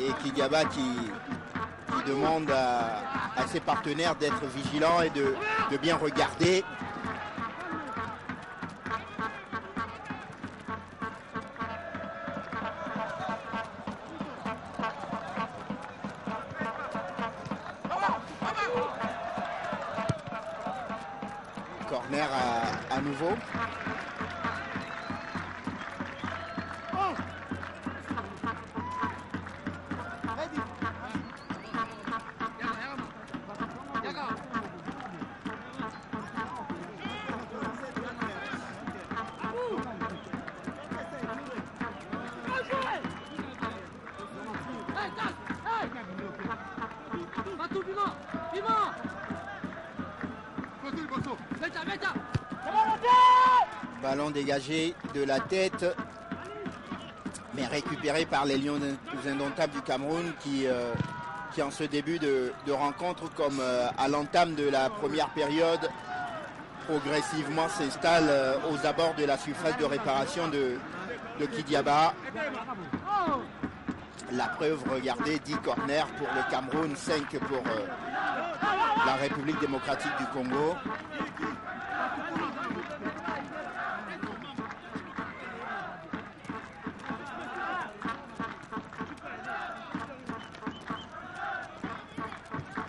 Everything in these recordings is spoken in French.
Et Kidiaba qui demande à ses partenaires d'être vigilants et de bien regarder. Corner à nouveau. Ballon dégagé de la tête, mais récupéré par les Lions indomptables du Cameroun qui en ce début de rencontre, comme à l'entame de la première période, progressivement s'installe aux abords de la surface de réparation de Kidiaba. La preuve, regardez, 10 corners pour le Cameroun, 5 pour la République démocratique du Congo.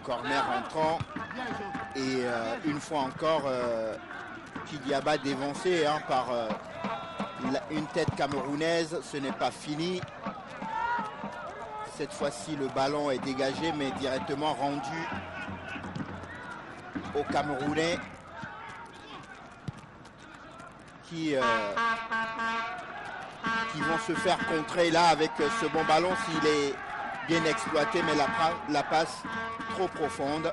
Corner entrant et une fois encore Kidiaba dévancé par une tête camerounaise. Ce n'est pas fini. Cette fois-ci le ballon est dégagé mais directement rendu aux Camerounais qui vont se faire contrer là avec ce bon ballon s'il est bien exploité, mais la passe trop profonde.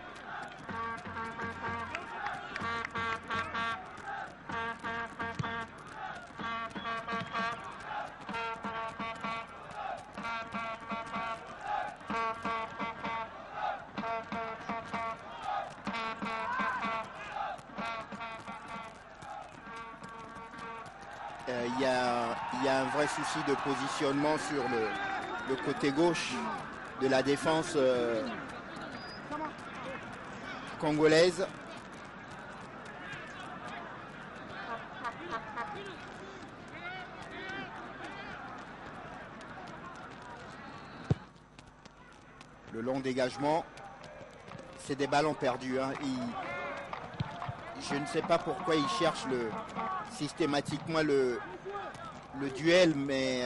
Il y a un vrai souci de positionnement sur le côté gauche de la défense congolaise. Le long dégagement, c'est des ballons perdus. Je ne sais pas pourquoi ils cherchent systématiquement le duel, mais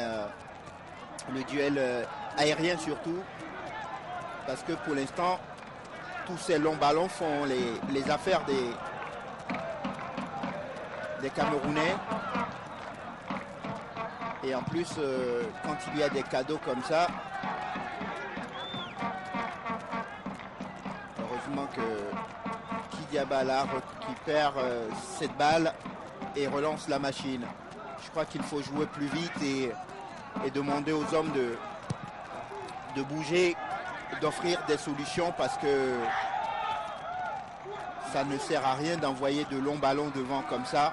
le duel aérien surtout, parce que pour l'instant, tous ces longs ballons font les affaires des Camerounais. Et en plus, quand il y a des cadeaux comme ça, heureusement que Kidiaba là récupère cette balle et relance la machine. Je crois qu'il faut jouer plus vite et demander aux hommes de bouger, d'offrir des solutions, parce que ça ne sert à rien d'envoyer de longs ballons devant comme ça.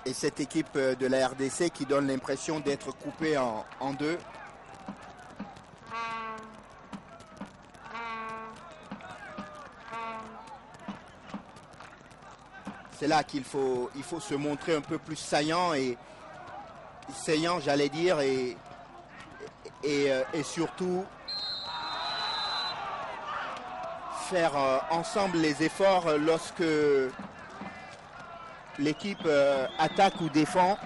Et cette équipe de la RDC qui donne l'impression d'être coupée en deux. C'est là qu'il faut se montrer un peu plus saillant j'allais dire, et surtout faire ensemble les efforts lorsque l'équipe attaque ou défend.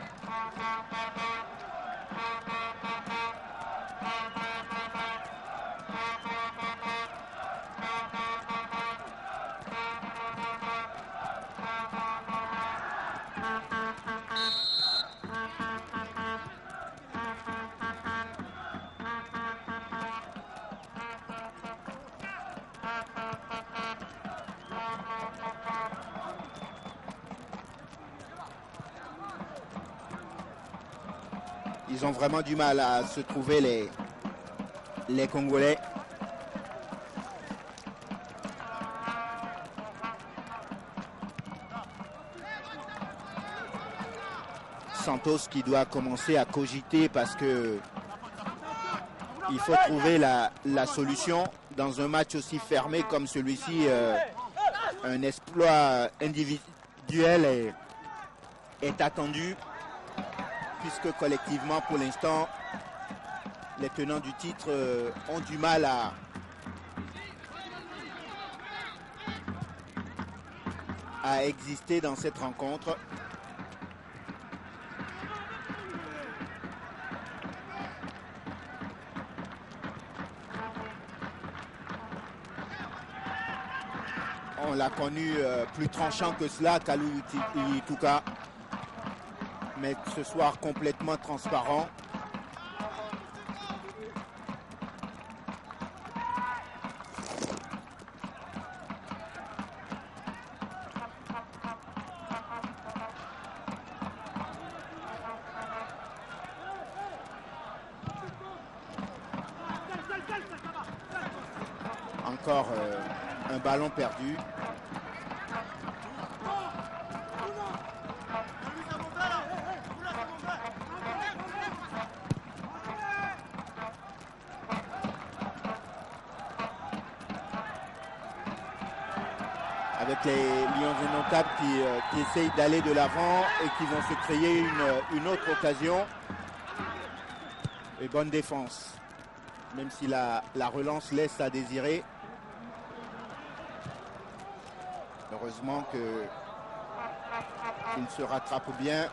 Ils ont vraiment du mal à se trouver les Congolais. Santos qui doit commencer à cogiter parce que il faut trouver la solution dans un match aussi fermé comme celui-ci. Un exploit individuel est attendu puisque collectivement pour l'instant les tenants du titre ont du mal à exister dans cette rencontre. On l'a connu plus tranchant que cela, Kalou Ituka, mais ce soir complètement transparent. Encore un ballon perdu. Avec les Lions Indomptables qui essayent d'aller de l'avant et qui vont se créer une autre occasion. Et bonne défense, même si la relance laisse à désirer. Heureusement qu'il se rattrape bien.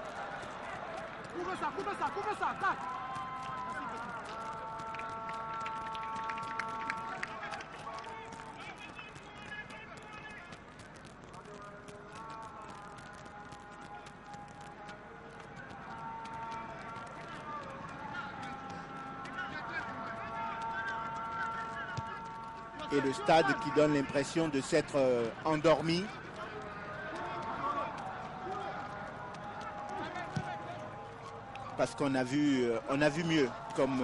Et le stade qui donne l'impression de s'être endormi. Parce qu'on a vu mieux comme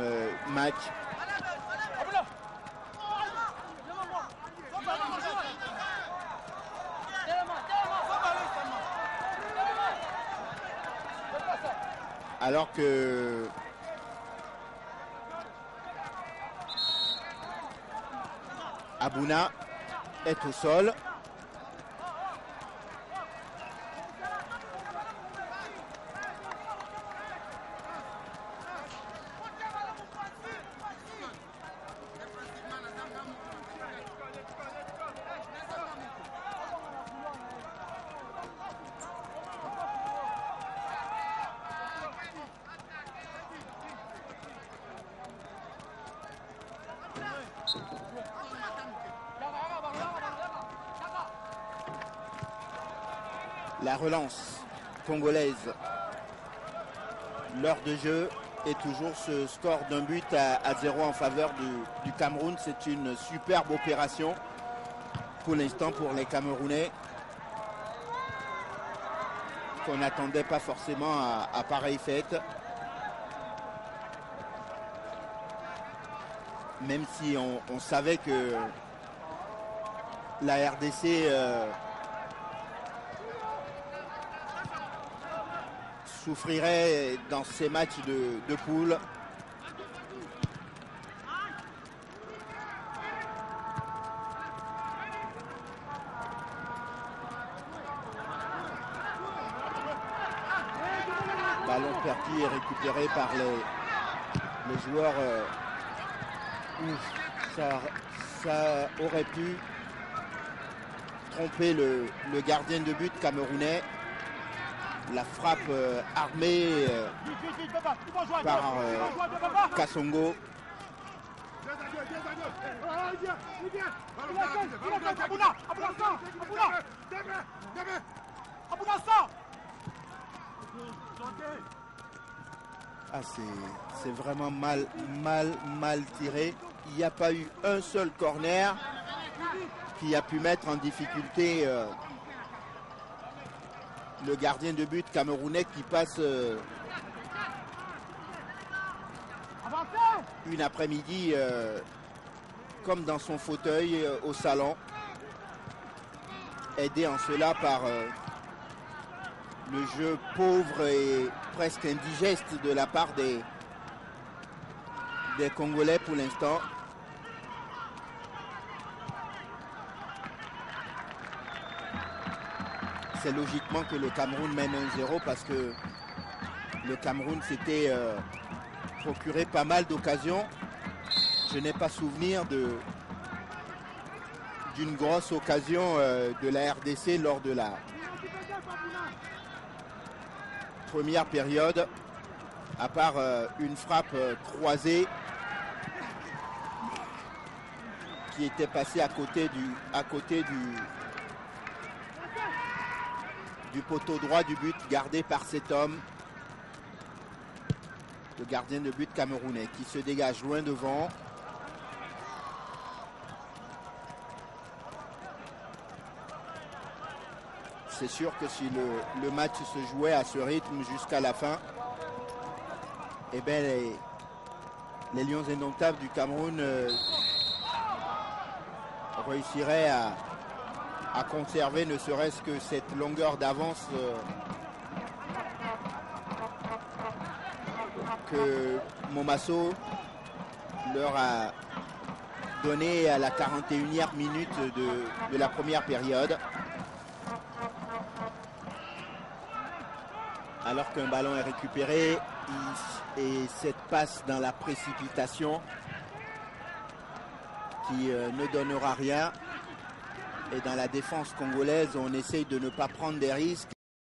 match. Alors que Abouna est au sol. La relance congolaise. L'heure de jeu est toujours ce score d'un but à 0 en faveur du Cameroun. C'est une superbe opération pour l'instant pour les Camerounais qu'on n'attendait pas forcément à pareille fête. Même si on savait que la RDC souffrirait dans ces matchs de poule. Ballon perdu et récupéré par les joueurs. Ça aurait pu tromper le gardien de but camerounais. La frappe armée par Kassongo. Ah, c'est vraiment mal tiré. Il n'y a pas eu un seul corner qui a pu mettre en difficulté le gardien de but camerounais qui passe une après-midi comme dans son fauteuil au salon, aidé en cela par le jeu pauvre et presque indigeste de la part des Congolais pour l'instant. C'est logiquement que le Cameroun mène 1-0 parce que le Cameroun s'était procuré pas mal d'occasions. Je n'ai pas souvenir d'une grosse occasion de la RDC lors de la première période, à part une frappe croisée qui était passée à côté du poteau droit du but, gardé par cet homme, le gardien de but camerounais, qui se dégage loin devant. C'est sûr que si le match se jouait à ce rythme jusqu'à la fin, eh bien les Lions indomptables du Cameroun réussiraient à conserver ne serait-ce que cette longueur d'avance que Momasso leur a donné à la 41e minute de la première période. Alors qu'un ballon est récupéré et cette passe dans la précipitation qui ne donnera rien. Et dans la défense congolaise, on essaye de ne pas prendre des risques